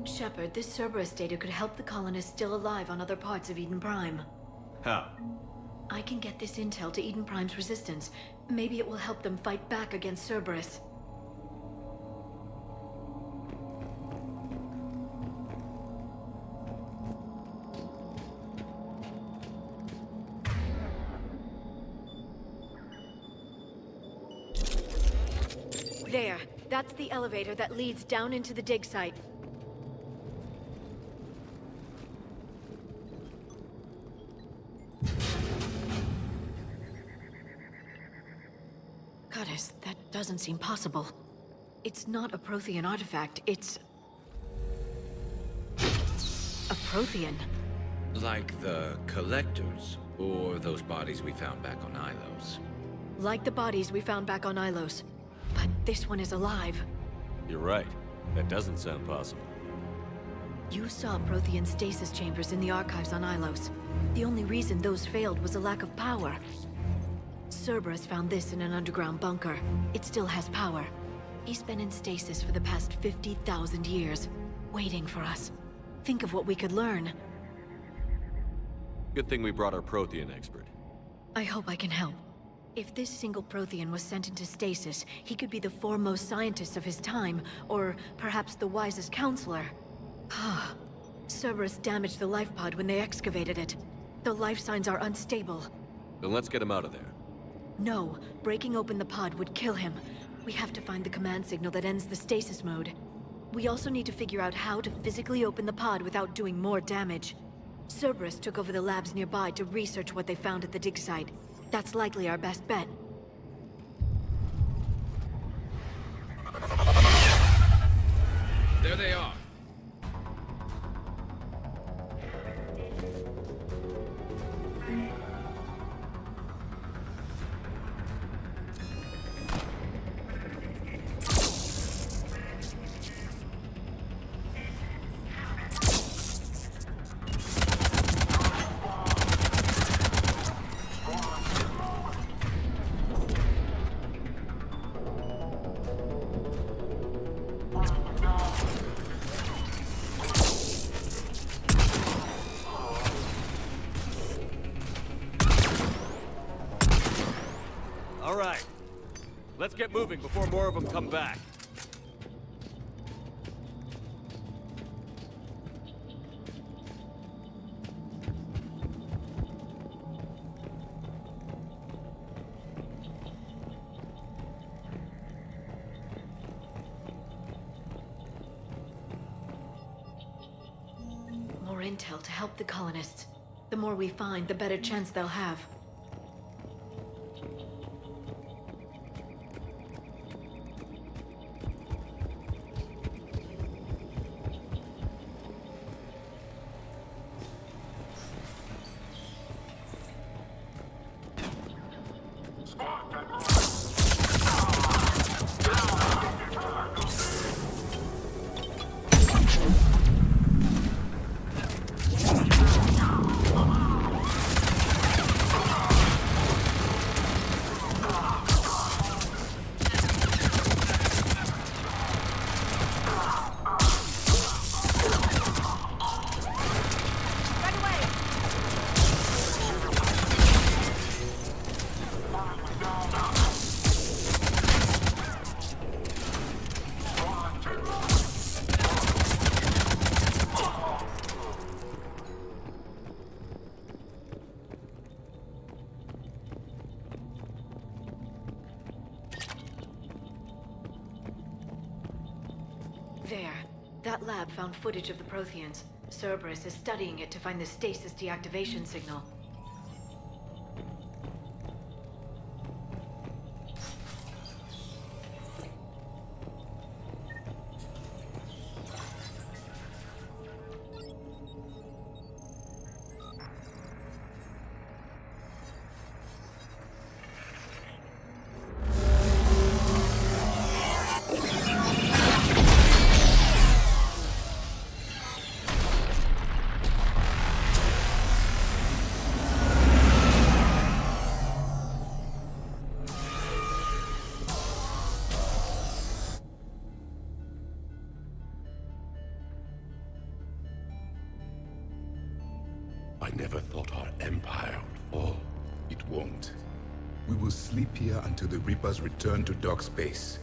Shepard, this Cerberus data could help the colonists still alive on other parts of Eden Prime. How? I can get this intel to Eden Prime's resistance. Maybe it will help them fight back against Cerberus. There. That's the elevator that leads down into the dig site. Goddess, that doesn't seem possible. It's not a Prothean artifact, it's... a Prothean. Like the Collectors, or those bodies we found back on Ilos. Like the bodies we found back on Ilos. But this one is alive. You're right. That doesn't sound possible. You saw Prothean stasis chambers in the archives on Ilos. The only reason those failed was a lack of power. Cerberus found this in an underground bunker. It still has power. He's been in stasis for the past 50,000 years, waiting for us. Think of what we could learn. Good thing we brought our Prothean expert. I hope I can help. If this single Prothean was sent into stasis, he could be the foremost scientist of his time, or perhaps the wisest counselor. Cerberus damaged the life pod when they excavated it. The life signs are unstable. Then let's get him out of there. No, breaking open the pod would kill him. We have to find the command signal that ends the stasis mode. We also need to figure out how to physically open the pod without doing more damage. Cerberus took over the labs nearby to research what they found at the dig site. That's likely our best bet. There they are. All right. Let's get moving before more of them come back. More intel to help the colonists. The more we find, the better chance they'll have. There. That lab found footage of the Protheans. Cerberus is studying it to find the stasis deactivation signal. I never thought our empire would fall. It won't. We will sleep here until the Reapers return to dark space.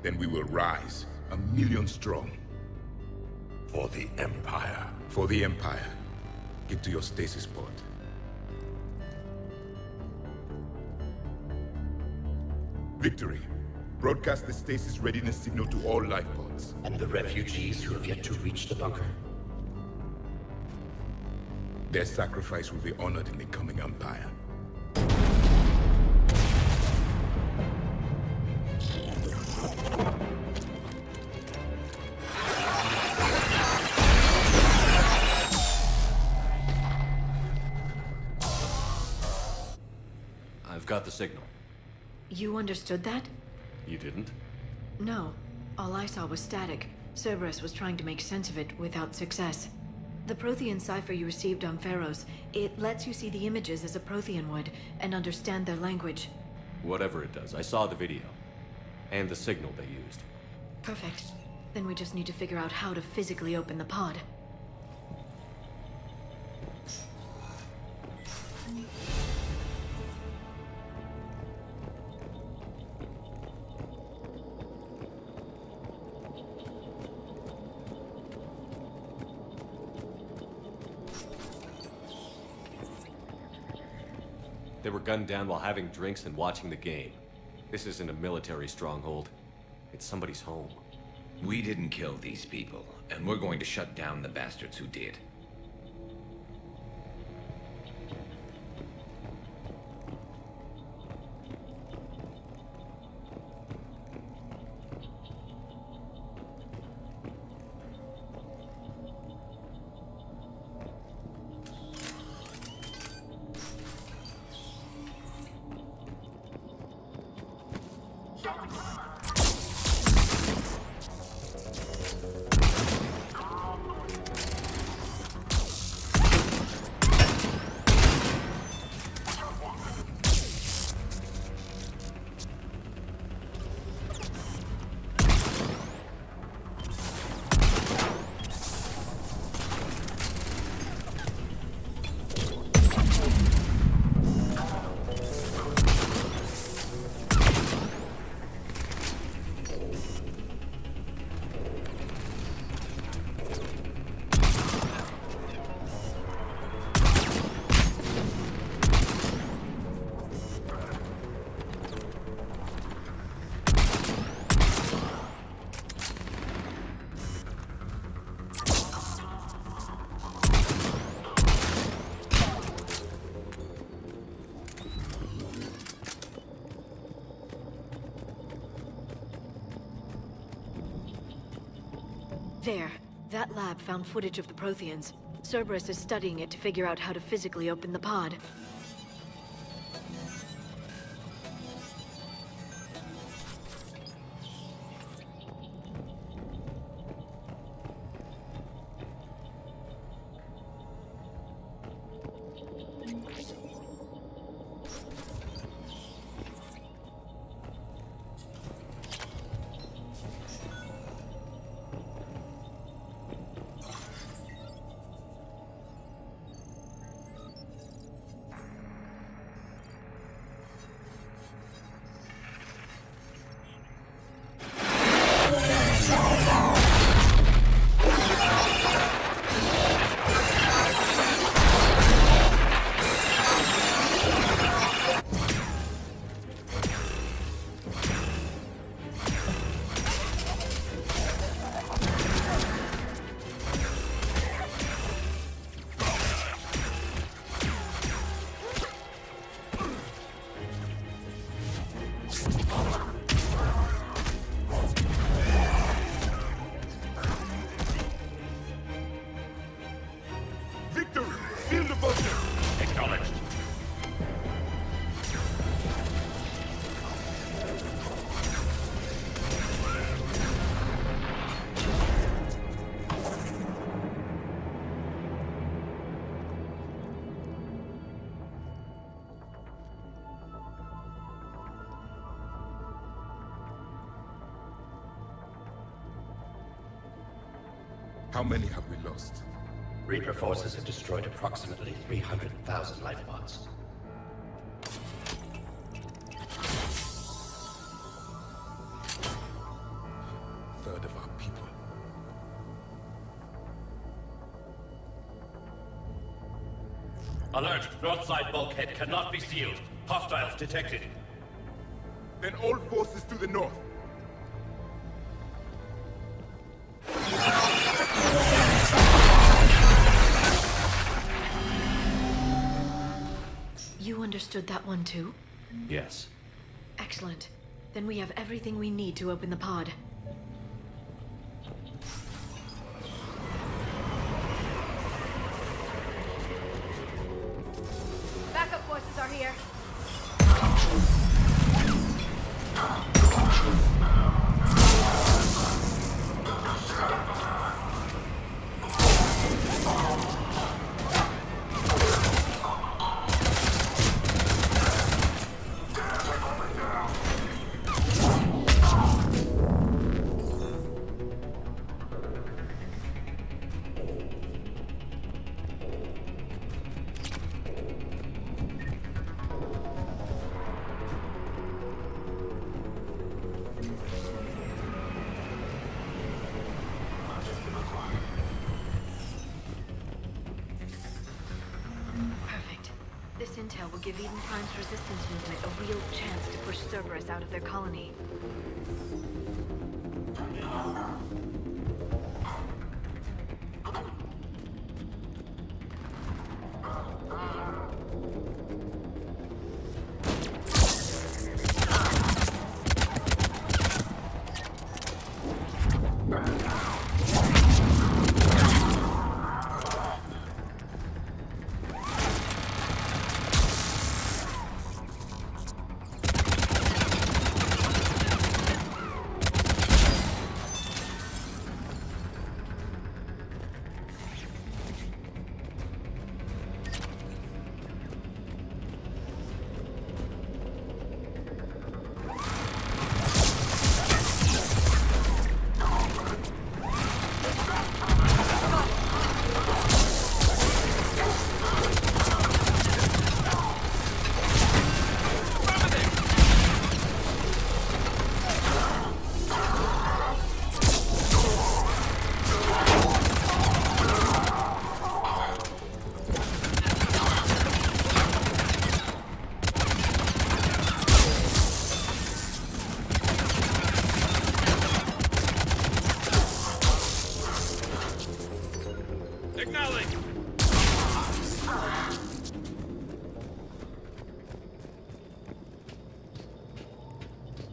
Then we will rise, 1,000,000 strong. For the Empire. For the Empire. Get to your stasis pod. Victory. Broadcast the stasis readiness signal to all life pods. And the refugees who have yet to reach the bunker. Their sacrifice will be honored in the coming Empire. I've got the signal. You understood that? You didn't? No. All I saw was static. Cerberus was trying to make sense of it without success. The Prothean cipher you received on Pharaohs, it lets you see the images as a Prothean would, and understand their language. Whatever it does, I saw the video. And the signal they used. Perfect. Then we just need to figure out how to physically open the pod. They were gunned down while having drinks and watching the game. This isn't a military stronghold. It's somebody's home. We didn't kill these people, and we're going to shut down the bastards who did. There. That lab found footage of the Protheans. Cerberus is studying it to figure out how to physically open the pod. How many have we lost? Reaper forces have destroyed approximately 300,000 life pods. Third of our people. Alert! North side bulkhead cannot be sealed. Hostiles detected. Then all forces to the north. You understood that one too? Yes. Excellent. Then we have everything we need to open the pod. Backup forces are here. Perfect. This intel will give Eden Prime's resistance movement a real chance to push Cerberus out of their colony.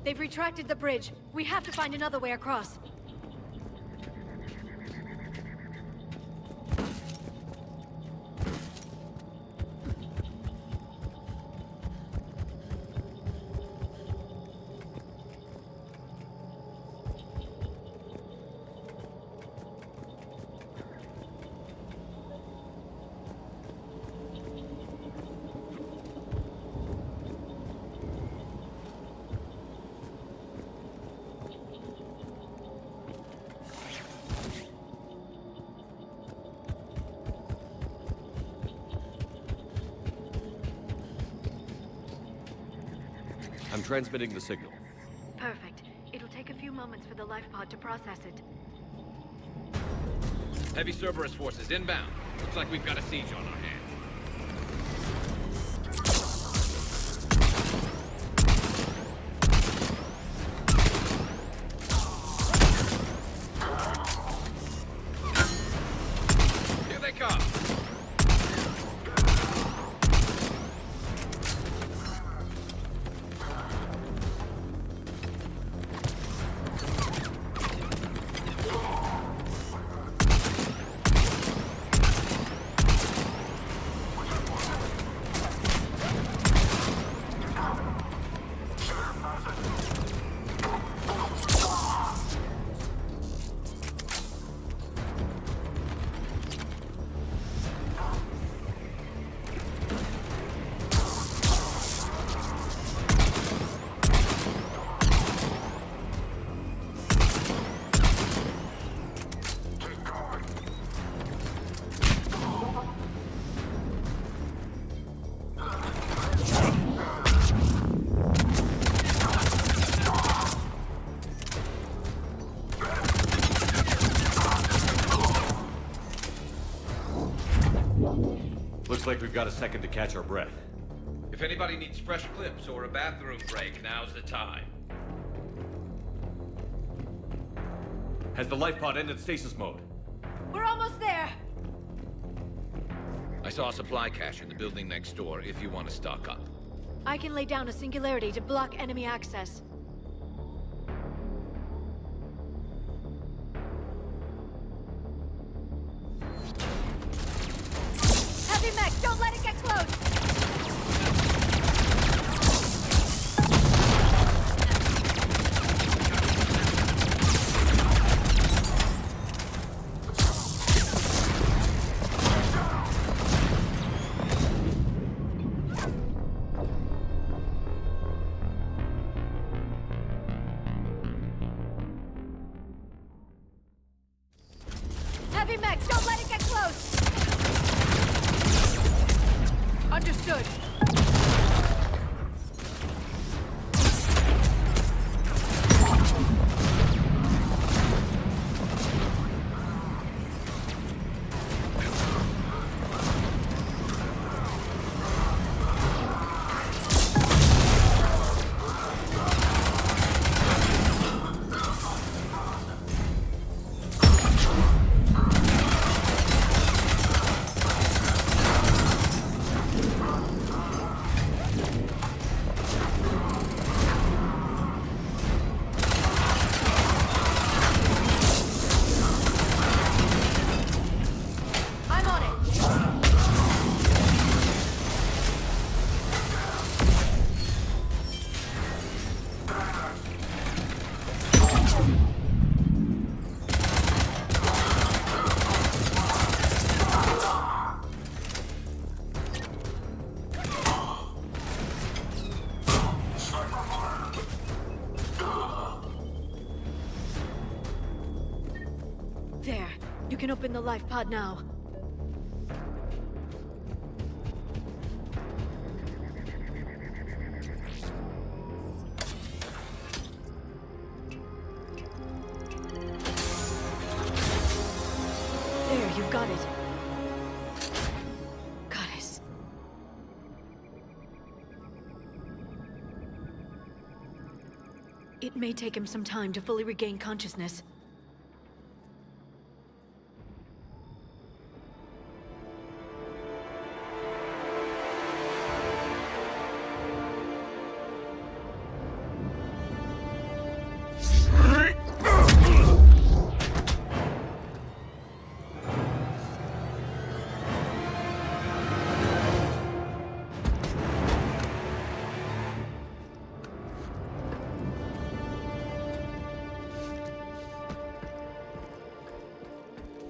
They've retracted the bridge. We have to find another way across. I'm transmitting the signal. Perfect. It'll take a few moments for the life pod to process it. Heavy Cerberus forces inbound. Looks like we've got a siege on our hands. Here they come! Looks like we've got a second to catch our breath. If anybody needs fresh clips or a bathroom break, now's the time. Has the life pod entered stasis mode? We're almost there! I saw a supply cache in the building next door if you want to stock up. I can lay down a singularity to block enemy access. Heavy mech, don't let it get close! Heavy mech, don't let it get close! Understood. I'm on it. There. You can open the life pod now. There, you've got it. Goddess. It may take him some time to fully regain consciousness.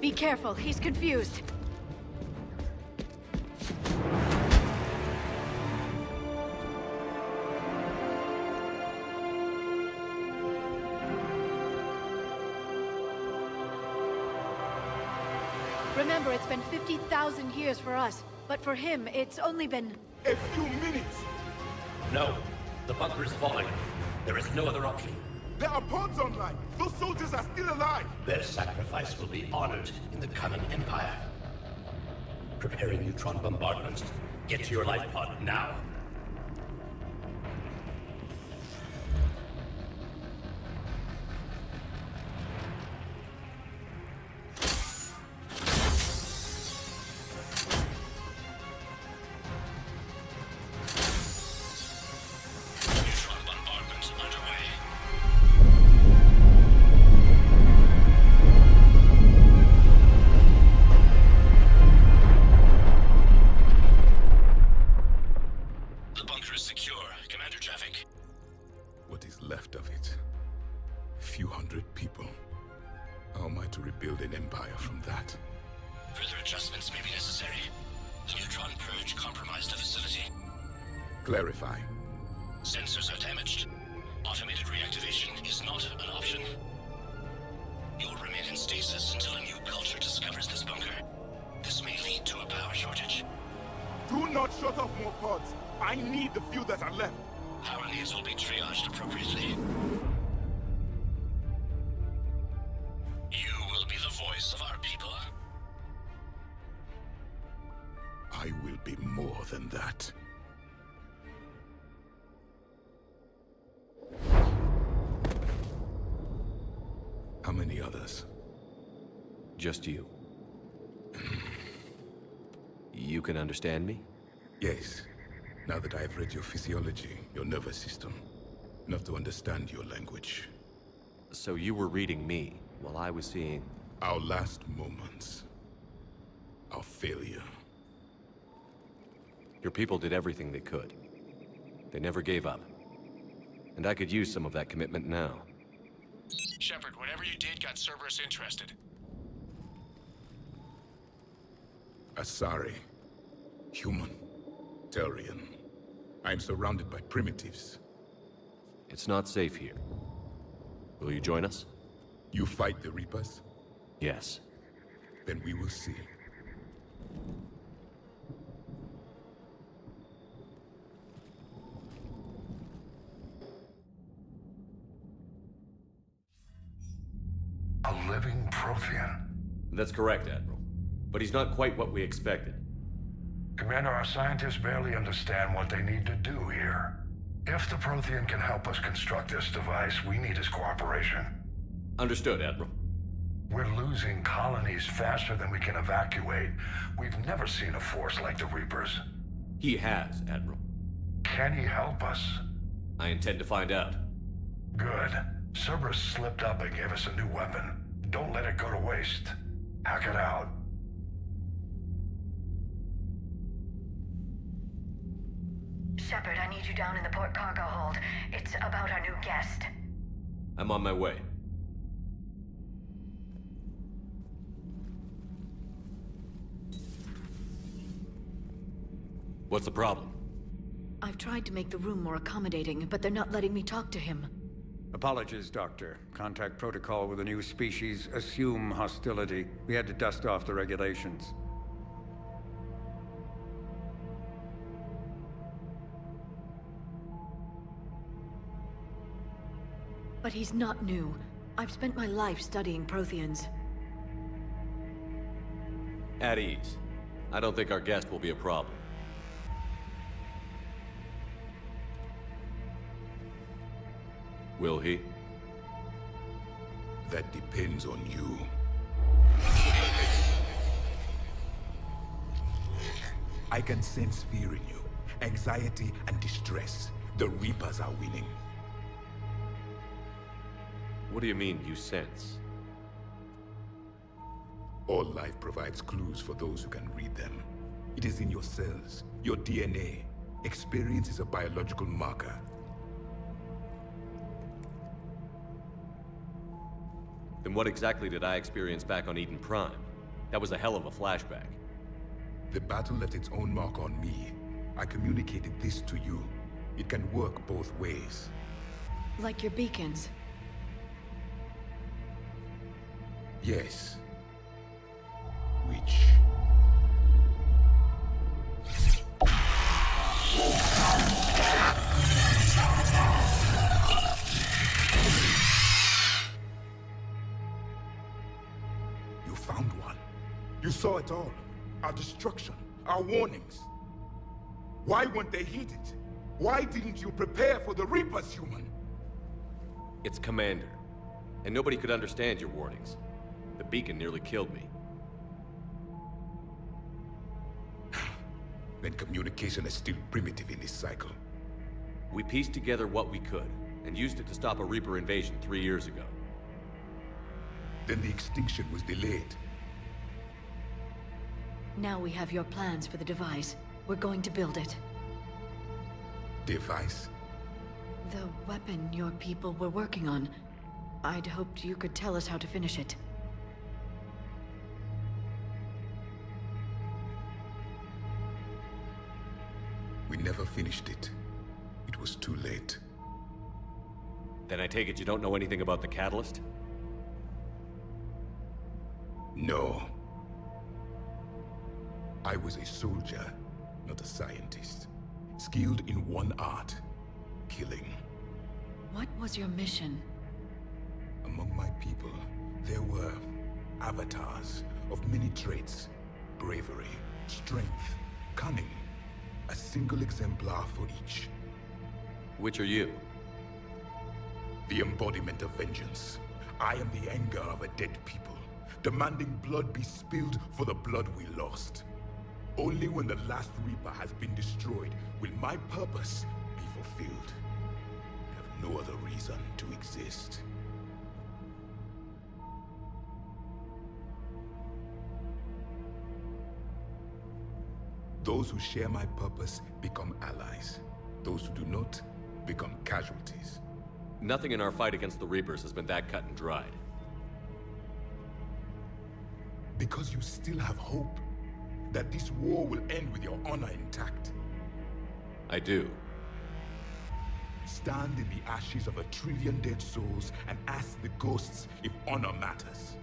Be careful, he's confused. Remember, it's been 50,000 years for us, but for him, it's only been... A few minutes! No. The bunker is falling. There is no other option. There are pods online! Those soldiers are still alive! Their sacrifice will be honored in the coming Empire. Preparing neutron bombardment. Get to your life pod now. Neutron bombardment underway. The bunker is secure, Commander Javik. What is left of it? A few hundred people. How am I to rebuild an empire from that? Further adjustments may be necessary. The neutron purge compromised the facility. Clarify. Sensors are damaged. Automated reactivation is not an option. You'll remain in stasis until a new culture discovers this bunker. This may lead to a power shortage. Do not shut off more pods! I need the few that are left! Power needs will be triaged appropriately. You will be the voice of our people. I will be more than that. How many others? Just you. You can understand me? Yes. Now that I have read your physiology, your nervous system, enough to understand your language. So you were reading me, while I was seeing... Our last moments. Our failure. Your people did everything they could. They never gave up. And I could use some of that commitment now. Shepard, whatever you did got Cerberus interested. Asari. Human. Turian. I am surrounded by primitives. It's not safe here. Will you join us? You fight the Reapers? Yes. Then we will see. A living Prothean. That's correct, Admiral. But he's not quite what we expected. Commander, our scientists barely understand what they need to do here. If the Prothean can help us construct this device, we need his cooperation. Understood, Admiral. We're losing colonies faster than we can evacuate. We've never seen a force like the Reapers. He has, Admiral. Can he help us? I intend to find out. Good. Cerberus slipped up and gave us a new weapon. Don't let it go to waste. Hack it out. Shepard, I need you down in the port cargo hold. It's about our new guest. I'm on my way. What's the problem? I've tried to make the room more accommodating, but they're not letting me talk to him. Apologies, Doctor. Contact protocol with a new species. Assume hostility. We had to dust off the regulations. But he's not new. I've spent my life studying Protheans. At ease. I don't think our guest will be a problem. Will he? That depends on you. I can sense fear in you. Anxiety and distress. The Reapers are winning. What do you mean, you sense? All life provides clues for those who can read them. It is in your cells, your DNA. Experience is a biological marker. Then what exactly did I experience back on Eden Prime? That was a hell of a flashback. The battle left its own mark on me. I communicated this to you. It can work both ways. Like your beacons. Yes. Which... You found one. You saw it all. Our destruction, our warnings. Why weren't they heeded? Why didn't you prepare for the Reapers, human? It's Commander. And nobody could understand your warnings. The beacon nearly killed me. Then communication is still primitive in this cycle. We pieced together what we could, and used it to stop a Reaper invasion 3 years ago. Then the extinction was delayed. Now we have your plans for the device. We're going to build it. Device? The weapon your people were working on. I'd hoped you could tell us how to finish it. We never finished it. It was too late. Then I take it you don't know anything about the catalyst? No. I was a soldier, not a scientist. Skilled in one art, killing. What was your mission? Among my people, there were avatars of many traits. Bravery, strength, cunning. A single exemplar for each. Which are you? The embodiment of vengeance. I am the anger of a dead people, demanding blood be spilled for the blood we lost. Only when the last Reaper has been destroyed will my purpose be fulfilled. I have no other reason to exist. Those who share my purpose become allies. Those who do not become casualties. Nothing in our fight against the Reapers has been that cut and dried. Because you still have hope that this war will end with your honor intact. I do. Stand in the ashes of 1 trillion dead souls and ask the ghosts if honor matters.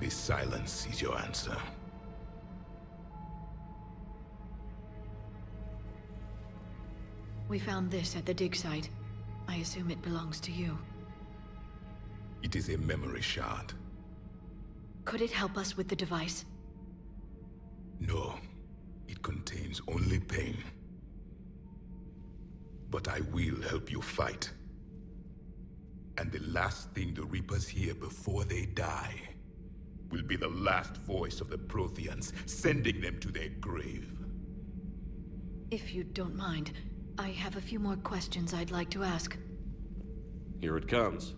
This silence is your answer. We found this at the dig site. I assume it belongs to you. It is a memory shard. Could it help us with the device? No, it contains only pain. But I will help you fight. And the last thing the Reapers hear before they die will be the last voice of the Protheans, sending them to their grave. If you don't mind, I have a few more questions I'd like to ask. Here it comes.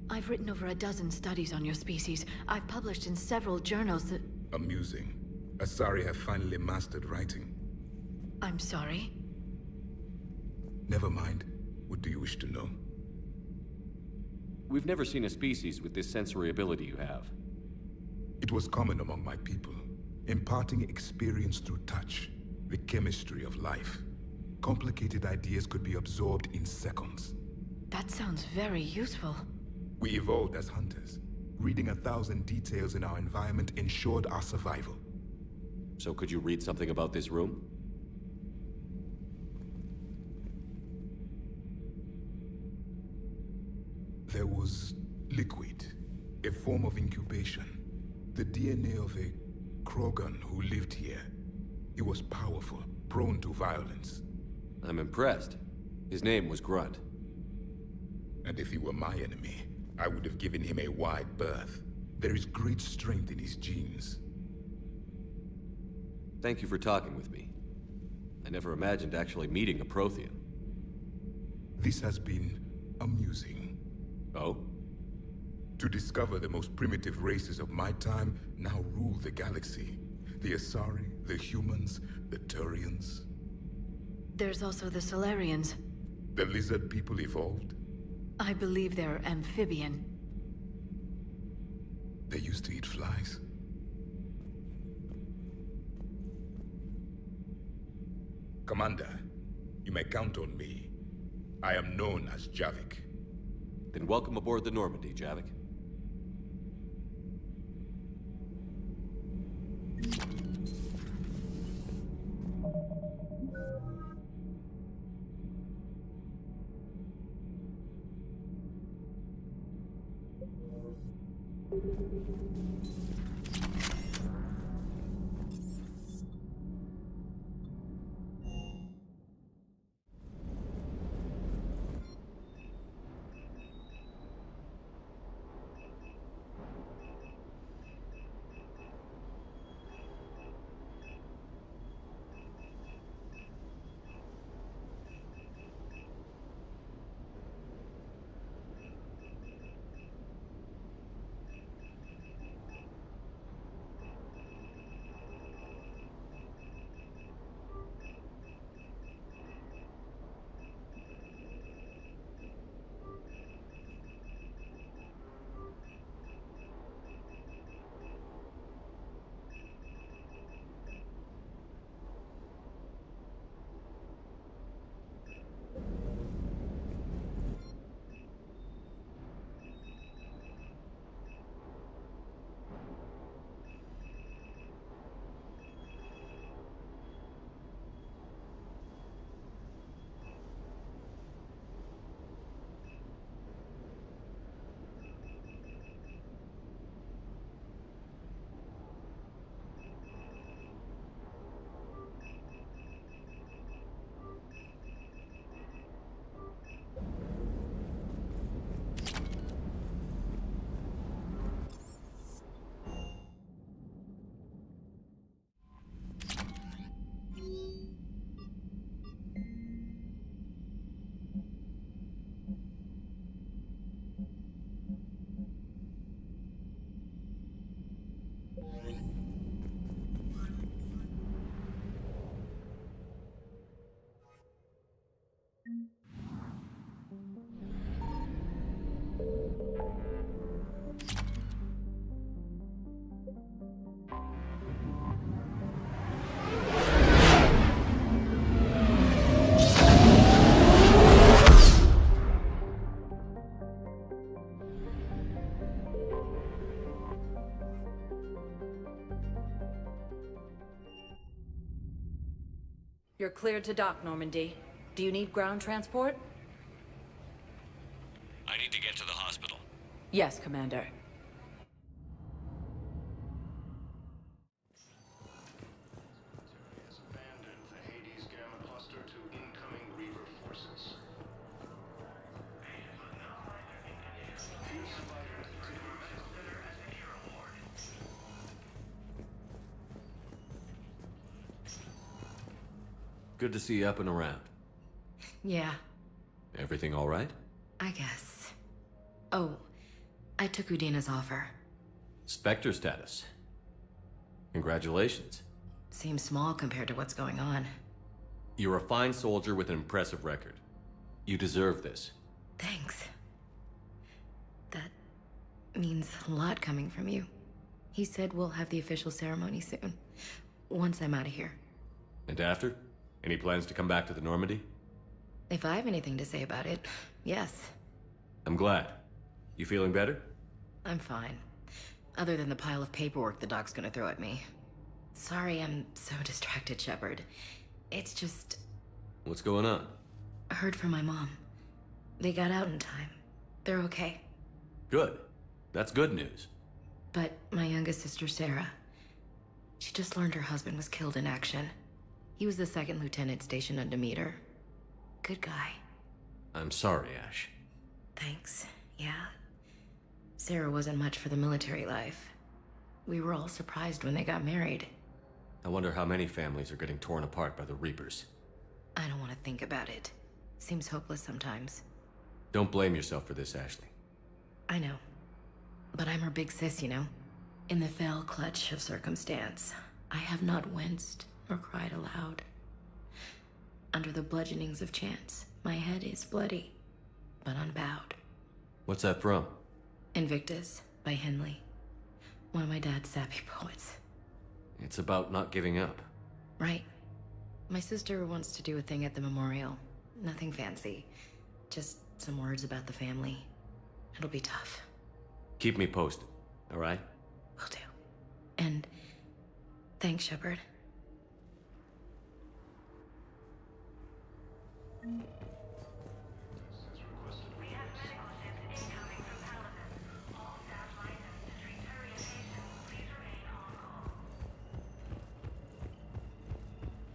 I've written over a dozen studies on your species. I've published in several journals that... Amusing. Asari have finally mastered writing. I'm sorry? Never mind. What do you wish to know? We've never seen a species with this sensory ability you have. It was common among my people, imparting experience through touch, the chemistry of life. Complicated ideas could be absorbed in seconds. That sounds very useful. We evolved as hunters. Reading 1,000 details in our environment ensured our survival. So could you read something about this room? There was liquid, a form of incubation. The DNA of a Krogan who lived here. He was powerful, prone to violence. I'm impressed. His name was Grunt. And if he were my enemy, I would have given him a wide berth. There is great strength in his genes. Thank you for talking with me. I never imagined actually meeting a Prothean. This has been amusing. Oh? To discover the most primitive races of my time now rule the galaxy. The Asari, the humans, the Turians. There's also the Solarians. The lizard people evolved. I believe they're amphibian. They used to eat flies. Commander, you may count on me. I am known as Javik. Then welcome aboard the Normandy, Javik. You're cleared to dock, Normandy. Do you need ground transport? I need to get to the hospital. Yes, Commander. Has abandoned the Hades Gamma Cluster to incoming Reaper forces. Good to see you up and around. Yeah, Everything all right? I guess. Oh, I took Udina's offer. Spectre status. Congratulations. Seems small compared to what's going on. You're a fine soldier with an impressive record. You deserve this. Thanks. That means a lot coming from you. He said we'll have the official ceremony soon. Once I'm out of here. And after? Any plans to come back to the Normandy? If I have anything to say about it, yes. I'm glad. You feeling better? I'm fine. Other than the pile of paperwork the doc's gonna throw at me. Sorry I'm so distracted, Shepard. It's just... What's going on? I heard from my mom. They got out in time. They're okay. Good. That's good news. But my youngest sister, Sarah, she just learned her husband was killed in action. He was the second lieutenant stationed on Demeter. Good guy. I'm sorry, Ash. Thanks. Yeah. Sarah wasn't much for the military life. We were all surprised when they got married. I wonder how many families are getting torn apart by the Reapers. I don't want to think about it. Seems hopeless sometimes. Don't blame yourself for this, Ashley. I know. But I'm her big sis, you know? In the fell clutch of circumstance, I have not winced or cried aloud. Under the bludgeonings of chance, my head is bloody, but unbowed. What's that from? Invictus by Henley. One of my dad's sappy poets. It's about not giving up. Right. My sister wants to do a thing at the memorial. Nothing fancy. Just some words about the family. It'll be tough. Keep me posted, all right? Will do. And thanks, Shepard.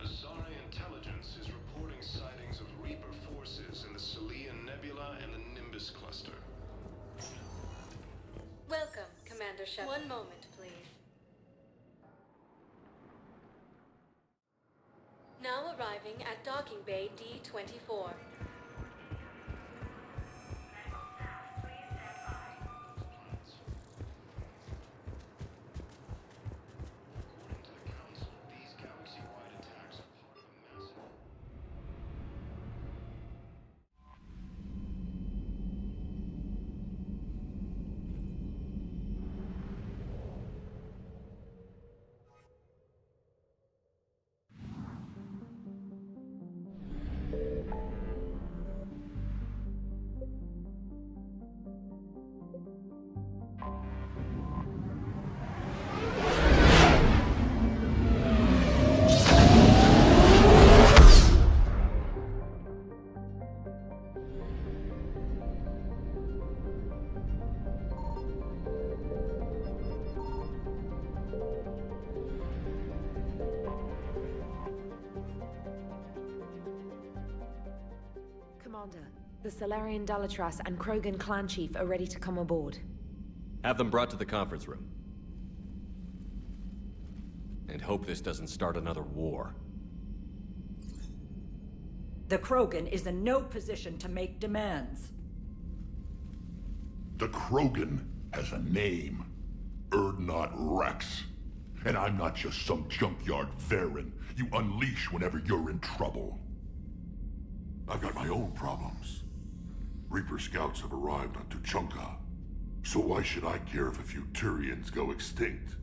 Asari intelligence is reporting sightings of Reaper forces in the Salian Nebula and the Nimbus cluster. Welcome, Commander Shepard. One moment, please. Now arriving at Docking Bay D-24. Commander, the Salarian Dalatras and Krogan clan chief are ready to come aboard. Have them brought to the conference room. And hope this doesn't start another war. The Krogan is in no position to make demands. The Krogan has a name. Urdnot Rex. And I'm not just some junkyard Varen you unleash whenever you're in trouble. I've got my own problems. Reaper scouts have arrived on Tuchanka. So why should I care if a few Turians go extinct?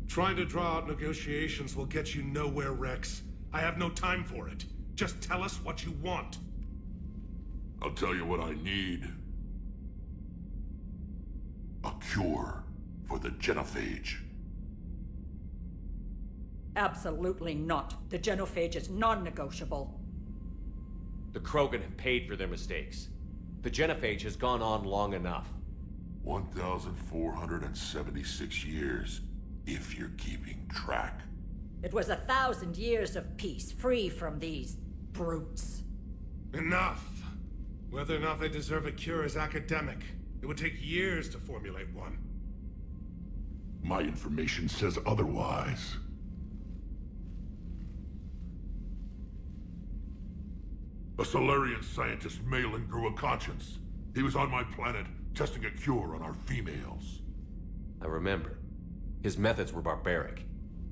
Trying to draw out negotiations will get you nowhere, Rex. I have no time for it. Just tell us what you want. I'll tell you what I need. A cure for the Genophage. Absolutely not. The genophage is non-negotiable. The Krogan have paid for their mistakes. The genophage has gone on long enough. 1,476 years, if you're keeping track. It was 1,000 years of peace, free from these brutes. Enough! Whether or not they deserve a cure is academic. It would take years to formulate one. My information says otherwise. A Solarian scientist, Malin, grew a conscience. He was on my planet, testing a cure on our females. I remember. His methods were barbaric.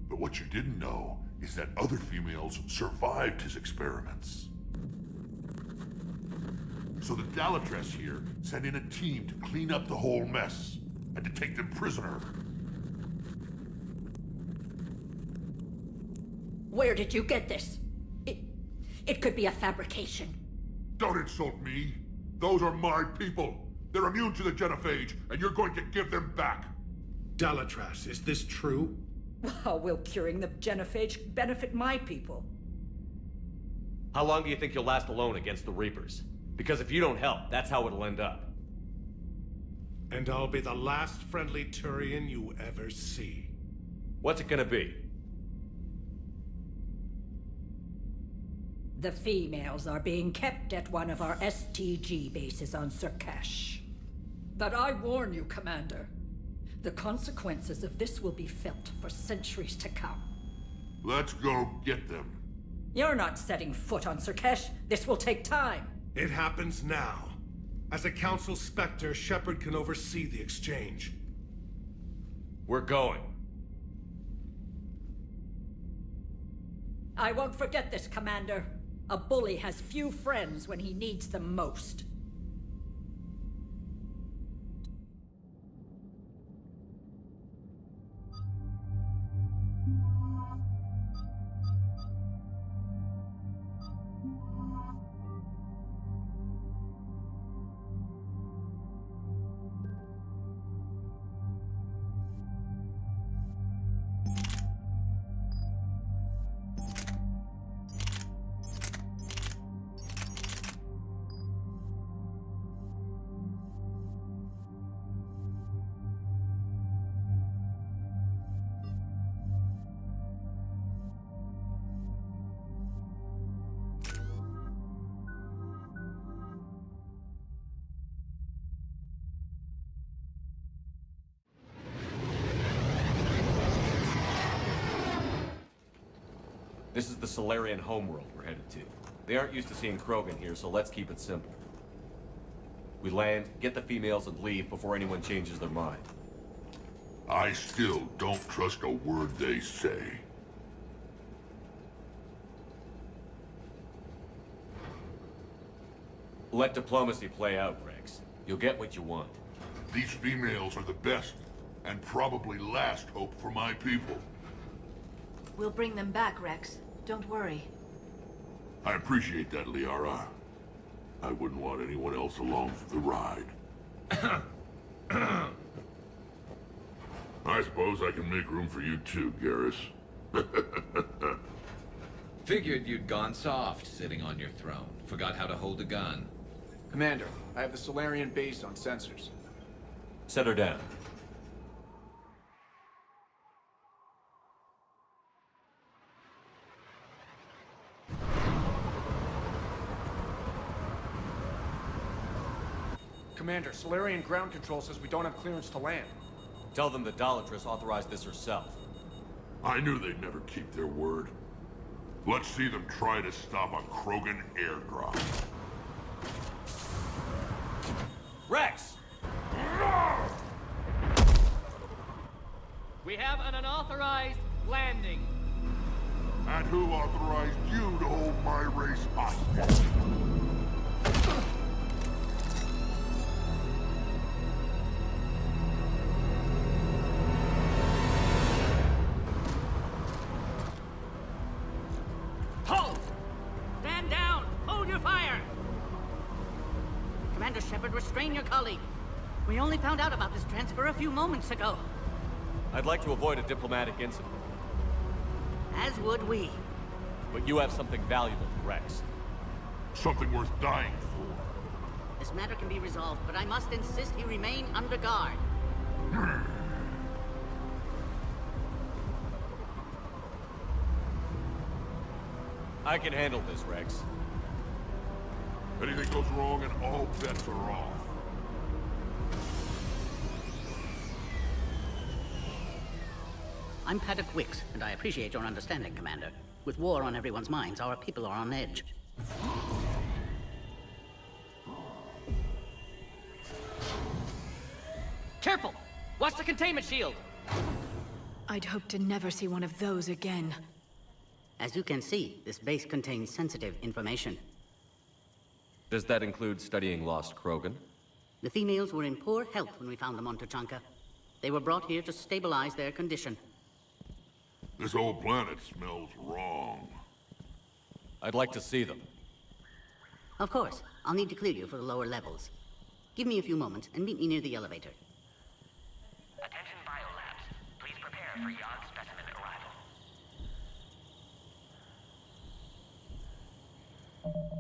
But what you didn't know is that other females survived his experiments. So the Dalatrass here sent in a team to clean up the whole mess, and to take them prisoner. Where did you get this? It could be a fabrication. Don't insult me. Those are my people. They're immune to the genophage, and you're going to give them back. Dalatrass, is this true? How will curing the genophage benefit my people? How long do you think you'll last alone against the Reapers? Because if you don't help, that's how it'll end up. And I'll be the last friendly Turian you ever see. What's it gonna be? The females are being kept at one of our STG bases on Surkash. But I warn you, Commander. The consequences of this will be felt for centuries to come. Let's go get them. You're not setting foot on Surkash. This will take time. It happens now. As a Council Spectre, Shepard can oversee the exchange. We're going. I won't forget this, Commander. A bully has few friends when he needs them most. This is the Solarian homeworld we're headed to. They aren't used to seeing Krogan here, so let's keep it simple. We land, get the females, and leave before anyone changes their mind. I still don't trust a word they say. Let diplomacy play out, Rex. You'll get what you want. These females are the best, and probably last hope for my people. We'll bring them back, Rex. Don't worry. I appreciate that, Liara. I wouldn't want anyone else along for the ride. I suppose I can make room for you too, Garrus. Figured you'd gone soft sitting on your throne. Forgot how to hold a gun. Commander, I have the Solarian base on sensors. Set her down. Commander, Solarian ground control says we don't have clearance to land. Tell them the Dalatrass authorized this herself. I knew they'd never keep their word. Let's see them try to stop a Krogan airdrop. Rex! We have an unauthorized landing. And who authorized you to hold my race hostage? Halt! Stand down! Hold your fire! Commander Shepard, restrain your colleague. We only found out about this transfer a few moments ago. I'd like to avoid a diplomatic incident. As would we. But you have something valuable to Rex. Something worth dying for. This matter can be resolved, but I must insist he remain under guard. I can handle this, Rex. Anything goes wrong and all bets are off. I'm Paddock Wicks, and I appreciate your understanding, Commander. With war on everyone's minds, our people are on edge. Careful! Watch the containment shield! I'd hope to never see one of those again. As you can see, this base contains sensitive information. Does that include studying Lost Krogan? The females were in poor health when we found them on Tuchanka. They were brought here to stabilize their condition. This whole planet smells wrong. I'd like to see them. Of course. I'll need to clear you for the lower levels. Give me a few moments and meet me near the elevator. Attention biolabs. Please prepare for Yon specimen arrival.